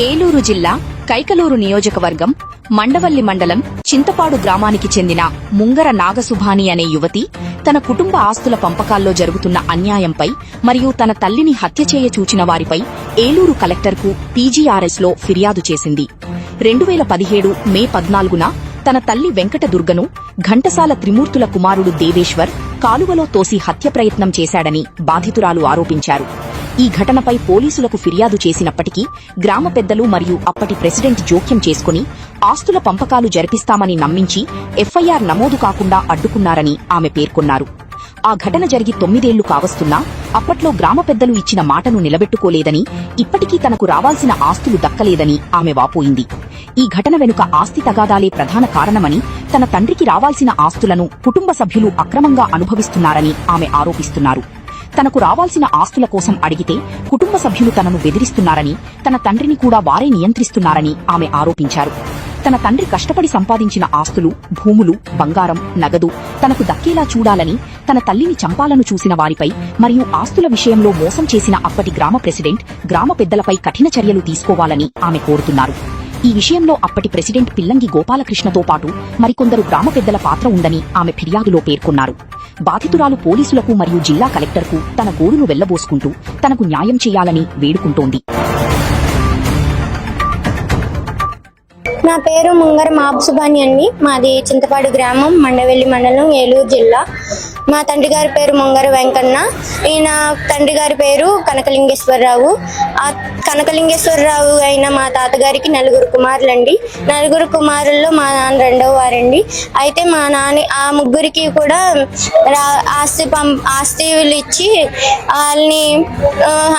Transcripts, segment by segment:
ఏలూరు జిల్లా కైకలూరు నియోజకవర్గం మండవల్లి మండలం చింతపాడు గ్రామానికి చెందిన ముంగర నాగసుభాని అనే యువతి తన కుటుంబ ఆస్తుల పంపకాల్లో జరుగుతున్న అన్యాయంపై మరియు తన తల్లిని హత్య చేయ చూచిన వారిపై ఏలూరు కలెక్టర్కు పీజీఆర్ఎస్లో ఫిర్యాదు చేసింది. 2017 మే 14న తన తల్లి వెంకటదుర్గను ఘంటసాల త్రిమూర్తుల కుమారుడు దేవేశ్వర్ కాలువలో తోసి హత్య ప్రయత్నం చేశాడని బాధితురాలు ఆరోపించారు. ఈ ఘటనపై పోలీసులకు ఫిర్యాదు చేసినప్పటికీ గ్రామ పెద్దలు మరియు అప్పటి ప్రెసిడెంట్ జోక్యం చేసుకుని ఆస్తుల పంపకాలు జరిపిస్తామని నమ్మించి ఎఫ్ఐఆర్ నమోదు కాకుండా అడ్డుకున్నారని ఆమె పేర్కొన్నారు. ఆ ఘటన జరిగి 9 ఏళ్లు కావస్తున్నా అప్పట్లో గ్రామ పెద్దలు ఇచ్చిన మాటను నిలబెట్టుకోలేదని, ఇప్పటికీ తనకు రావాల్సిన ఆస్తులు దక్కలేదని ఆమె వాపోయింది. ఈ ఘటన వెనుక ఆస్తి తగాదాలే ప్రధాన కారణమని, తన తండ్రికి రావాల్సిన ఆస్తులను కుటుంబ సభ్యులు అక్రమంగా అనుభవిస్తున్నారని ఆమె ఆరోపిస్తున్నారు. తనకు రావాల్సిన ఆస్తుల కోసం అడిగితే కుటుంబ సభ్యులు తనను బెదిరిస్తున్నారని, తన తండ్రిని కూడా వారే నియంత్రిస్తున్నారని ఆమె ఆరోపించారు. తన తండ్రి కష్టపడి సంపాదించిన ఆస్తులు, భూములు, బంగారం, నగదు తనకు దక్కేలా చూడాలని, తన తల్లిని చంపాలను చూసిన వారిపై మరియు ఆస్తుల విషయంలో మోసం చేసిన అప్పటి గ్రామ ప్రెసిడెంట్, గ్రామ పెద్దలపై కఠిన చర్యలు తీసుకోవాలని ఆమె కోరుతున్నారు. ఈ విషయంలో అప్పటి ప్రెసిడెంట్ పిల్లంగి గోపాలకృష్ణతో పాటు మరికొందరు గ్రామ పెద్దల పాత్ర ఉందని ఆమె ఫిర్యాదులో పేర్కొన్నారు. బాధితురాలు పోలీసులకు మరియు జిల్లా కలెక్టర్కు తన గోడును వెళ్లబోసుకుంటూ తనకు న్యాయం చేయాలని వేడుకుంటోంది. నా పేరు ముంగర నాగసుభాని అండి. మాది చింతపాడు గ్రామం, మండవెల్లి మండలం, ఏలూరు జిల్లా. మా తండ్రి గారి పేరు ముంగర వెంకన్న. ఈయన తండ్రి గారి పేరు కనకలింగేశ్వరరావు. ఆ కనకలింగేశ్వరరావు అయిన మా తాతగారికి 4 కుమారులండి. 4 కుమారుల్లో మా నాన్న 2వ వారండి. అయితే మా నాన్న ఆ ముగ్గురికి కూడా ఆస్తులు ఇచ్చి వాళ్ళని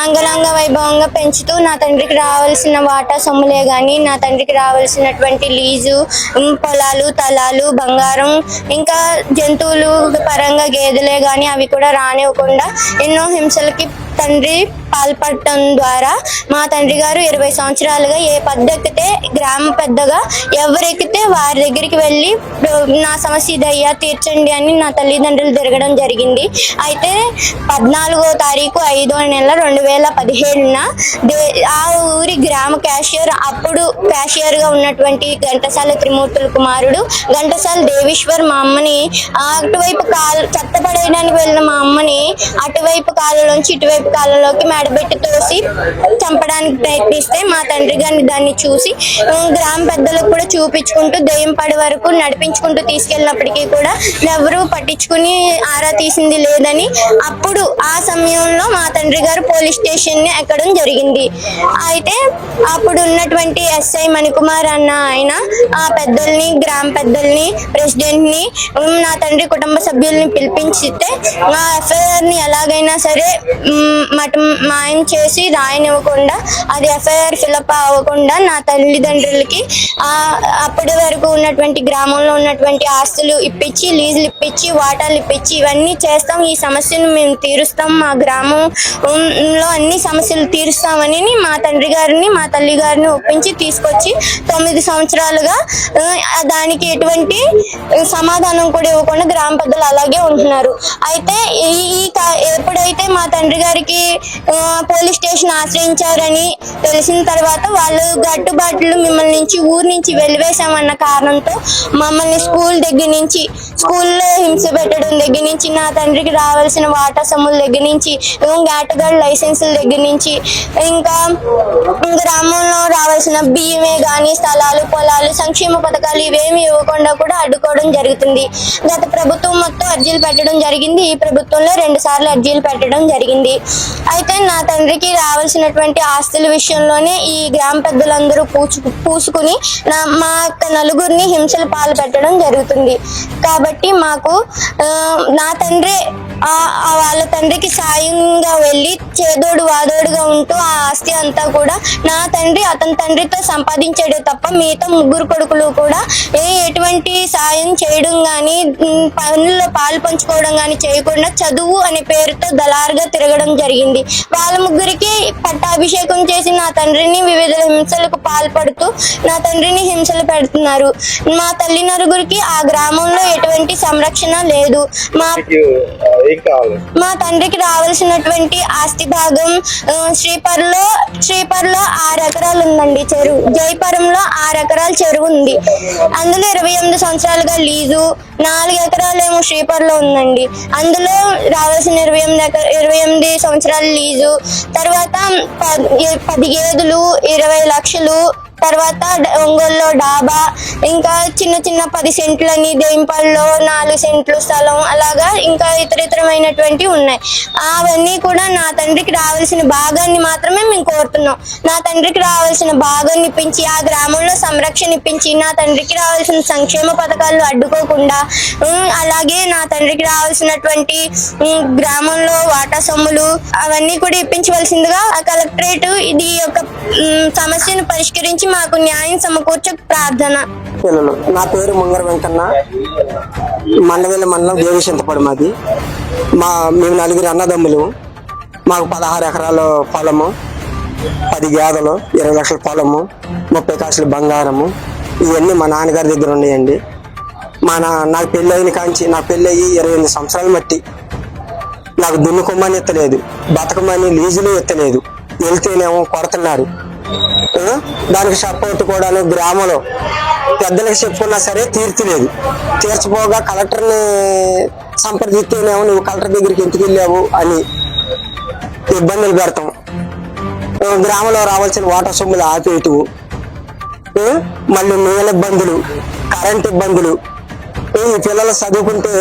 అంగరంగ వైభవంగా పెంచుతూ నా తండ్రికి రావాల్సిన వాటా సొమ్ములే గాని, నా తండ్రికి రావాల్సినటువంటి లీజు, పొలాలు, తలాలు, బంగారం, ఇంకా జంతువులు పరంగా గేదెలే గాని అవి కూడా రానివ్వకుండా ఎన్నో హింసలకి తండ్రి పాల్పడటం ద్వారా మా తండ్రి గారు 20 సంవత్సరాలుగా ఏ పద్దెక్కితే గ్రామ పెద్దగా ఎవరెక్కితే వారి దగ్గరికి వెళ్ళి నా సమస్య ఇదయ్యా తీర్చండి అని నా తల్లిదండ్రులు తిరగడం జరిగింది. అయితే 14వ తారీఖు 5వ నెల 2017న ఆ ఊరి గ్రామ క్యాషియర్, అప్పుడు క్యాషియర్ గా ఉన్నటువంటి ఘంటసాల త్రిమూర్తుల కుమారుడు ఘంటసాల దేవేశ్వర్ మా అమ్మని అటువైపు చెత్త పడేయడానికి వెళ్ళిన మా అమ్మని అటువైపు కాలులోంచి ఇటువైపు కాళ్ళలోకి మెడబెట్టి తోసి చంపడానికి ప్రయత్నిస్తే మా తండ్రి గారిని దాన్ని చూసి గ్రామ పెద్దలకు కూడా చూపించుకుంటూ దెయ్యం పడి వరకు నడిపించుకుంటూ తీసుకెళ్ళినప్పటికీ కూడా ఎవరు పట్టించుకుని ఆరా తీసింది లేదని అప్పుడు ఆ సమయంలో మా తండ్రి గారు పోలీస్ స్టేషన్ ని ఎక్కడం జరిగింది. అయితే అప్పుడు ఉన్నటువంటి ఎస్ఐ మణికుమార్ అన్న ఆయన ఆ పెద్దల్ని, గ్రామ పెద్దల్ని, ప్రెసిడెంట్ ని, నా తండ్రి కుటుంబ సభ్యుల్ని పిలిపించితే ఆ ఎఫ్ఐఆర్ ని ఎలాగైనా సరే మాయం చేసి రాయనివ్వకుండా, అది ఎఫ్ఐఆర్ ఫిలప్ అవ్వకుండా నా తల్లిదండ్రులకి అప్పటి వరకు ఉన్నటువంటి గ్రామంలో ఉన్నటువంటి ఆస్తులు ఇప్పించి, లీజులు ఇప్పించి, వాటాలు ఇప్పించి ఇవన్నీ చేస్తాం, ఈ సమస్యను మేము తీరుస్తాం, మా గ్రామంలో అన్ని సమస్యలు తీరుస్తామని మా తండ్రి గారిని, మా తల్లి గారిని ఒప్పించి తీసుకొచ్చి 9 సంవత్సరాలుగా దానికి ఎటువంటి సమాధానం కూడా ఇవ్వకుండా గ్రామ పెద్దలు అలాగే ఉంటున్నారు. అయితే ఎప్పుడైతే మా తండ్రి గారికి పోలీస్ స్టేషన్ ఆశ్రయించారని తెలిసిన తర్వాత వాళ్ళు గట్టుబాట్లు మిమ్మల్ని ఊరు నుంచి వెలివేశామన్న కారణంతో మమ్మల్ని స్కూల్లో హింస పెట్టడం దగ్గర నుంచి, నా తండ్రికి రావాల్సిన వాటా సొమ్ముల దగ్గర నుంచి, గాటగాడ్ లైసెన్సుల దగ్గర నుంచి, ఇంకా గ్రామంలో రావాల్సిన బియ్యమే గాని, స్థలాలు, పొలాలు, సంక్షేమ పథకాలు ఇవేమి ఇవ్వకుండా కూడా అడ్డుకోవడం జరుగుతుంది. గత ప్రభుత్వం మొత్తం అర్జీలు పెట్టడం జరిగింది. ఈ ప్రభుత్వంలో 2 సార్లు అర్జీలు పెట్టడం జరిగింది. అయితే నా తండ్రికి రావాల్సినటువంటి ఆస్తుల విషయంలోనే ఈ గ్రామ పెద్దలందరూ పూసుకుని మా నలుగురిని హింసల పాలు పెట్టడం జరుగుతుంది. కాబట్టి మాకు నా తండ్రి వాళ్ళ తండ్రికి సాయంగా వెళ్ళి చేదోడు వాదోడుగా ఉంటూ ఆ ఆస్తి అంతా కూడా నా తండ్రి అతని తండ్రితో సంపాదించాడే తప్ప మిగతా 3 కొడుకులు కూడా ఎటువంటి ఎటువంటి సాయం చేయడం గాని పనుల్లో పాలు పంచుకోవడం గాని చేయకుండా చదువు అనే పేరుతో దళారుగా తిరగడం జరిగింది. వాళ్ళ ముగ్గురికి పట్టాభిషేకం చేసి నా తండ్రిని వివిధ హింసలకు పాల్పడుతూ నా తండ్రిని హింసలు పెడుతున్నారు. మా తల్లి నలుగురికి ఆ గ్రామంలో ఎటువంటి సంరక్షణ లేదు. మా తండ్రికి రావాల్సినటువంటి ఆస్తి భాగం శ్రీపర్లో 6 ఎకరాలు ఉందండి చెరువు. జైపురంలో 6 ఎకరాల చెరువు ఉంది. అందులో 28 సంవత్సరాలుగా లీజు. 4 ఎకరాలేమో శ్రీపర్లో ఉందండి. అందులో రావాల్సిన 28 సంవత్సరాల లీజు. తర్వాత 10 గేదెలు, 20 లక్షలు. తర్వాత ఒంగోలులో డాబా, ఇంకా చిన్న 10 సెంట్లని, దేంపల్లో 4 సెంట్లు స్థలం, అలాగా ఇంకా ఇతరమైనటువంటి ఉన్నాయి. అవన్నీ కూడా నా తండ్రికి రావాల్సిన భాగాన్ని మాత్రమే మేము కోరుతున్నాం. నా తండ్రికి రావాల్సిన భాగాన్ని ఇప్పించి, ఆ గ్రామంలో సంరక్షణ ఇప్పించి, నా తండ్రికి రావాల్సిన సంక్షేమ పథకాలు అడ్డుకోకుండా, అలాగే నా తండ్రికి రావాల్సినటువంటి గ్రామంలో వాటా సొమ్ములు అవన్నీ కూడా ఇప్పించవలసిందిగా కలెక్టరేట్ ఇది యొక్క సమస్యను పరిష్కరించి మాకు న్యాయం సమకూర్చ ప్రార్థన. పిల్లలు, నా పేరు ముంగర వెంకన్న, మండవేల మండలం దేవిచింతపడి మాది. మేము 4 అన్నదమ్ములు. మాకు 16 ఎకరాల పొలము, 10 గేదెలు, 20 లక్షల పొలము, 30 కాసుల బంగారము, ఇవన్నీ మా నాన్నగారి దగ్గర ఉన్నాయండి. నాకు పెళ్ళి అయిన కాంచి, నా పెళ్ళి అయ్యి 28 సంవత్సరాలు మట్టి నాకు దున్నుకోమని ఎత్తలేదు, బతకమని లీజులు ఎత్తలేదు. వెళ్తేనేమో కొడుతున్నారు. దానికి సపోర్ట్ కూడా గ్రామంలో పెద్దలకు చెప్పుకున్నా సరే తీర్చలేదు. తీర్చిపోగా కలెక్టర్ని సంప్రదిస్తేనేమో నువ్వు కలెక్టర్ దగ్గరికి ఎందుకు వెళ్ళావు అని ఇబ్బందులు పెడతాం. గ్రామంలో రావాల్సిన వాటర్ సొమ్ములు ఆపేయటం, మళ్ళీ నీళ్ళ ఇబ్బందులు, కరెంట్ ఇబ్బందులు, ఈ పిల్లలు చదువుకుంటే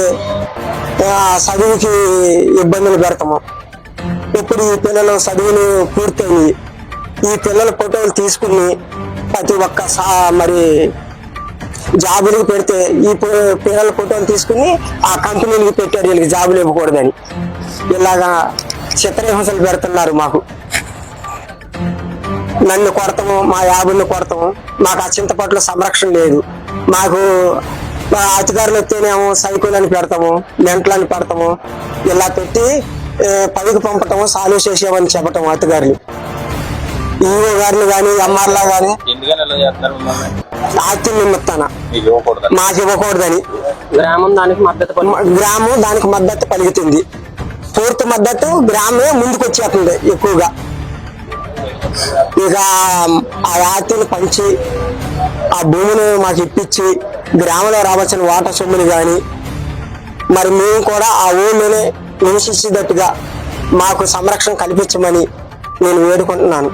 చదువుకి ఇబ్బందులు పెడతాము. ఇప్పుడు ఈ పిల్లలు చదువులు పూర్తయినాయి. ఈ పిల్లల ఫోటోలు తీసుకుని ప్రతి ఒక్క మరి జాబులకు పెడితే ఈ పిల్లల ఫోటోలు తీసుకుని ఆ కంపెనీలకు పెట్టారు, వీళ్ళకి జాబులు ఇవ్వకూడదని. ఇలాగా చిత్రహింసలు పెడుతున్నారు. మాకు నన్ను కొడతాము, మా యాబుల్ని కొడతాము. మాకు ఆ చింతపట్ల సంరక్షణ లేదు. మాకు అధికారులు వస్తేనేమో సైకిల్ అని పెడతాము, మెంటలని పెడతాము. ఇలా పెట్టి పదికి పంపటము, సాల్వ్ చేసామని చెప్పటం అధికారులు. ఈఓ గారిని కానీ, ఎంఆర్లా కానీ ఆస్తి నిమిత్తాన మాకు ఇవ్వకూడదని గ్రామం దానికి మద్దతు పలుకుతుంది. పూర్తి మద్దతు గ్రామమే ముందుకు వచ్చేస్తుంది ఎక్కువగా. ఇక ఆ ఆస్తిని పంచి ఆ భూమిని మాకు ఇప్పించి గ్రామంలో రావాల్సిన వాటర్ సొమ్ములు కానీ మరి మేము కూడా ఆ ఊళ్ళోనే నివసించేటట్టుగా మాకు సంరక్షణ కల్పించమని నేను వేడుకుంటున్నాను.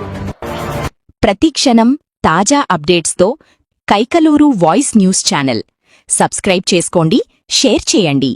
ప్రతి క్షణం తాజా అప్డేట్స్తో Kaikaluru voice news channel subscribe చేసుకోండి, షేర్ చేయండి.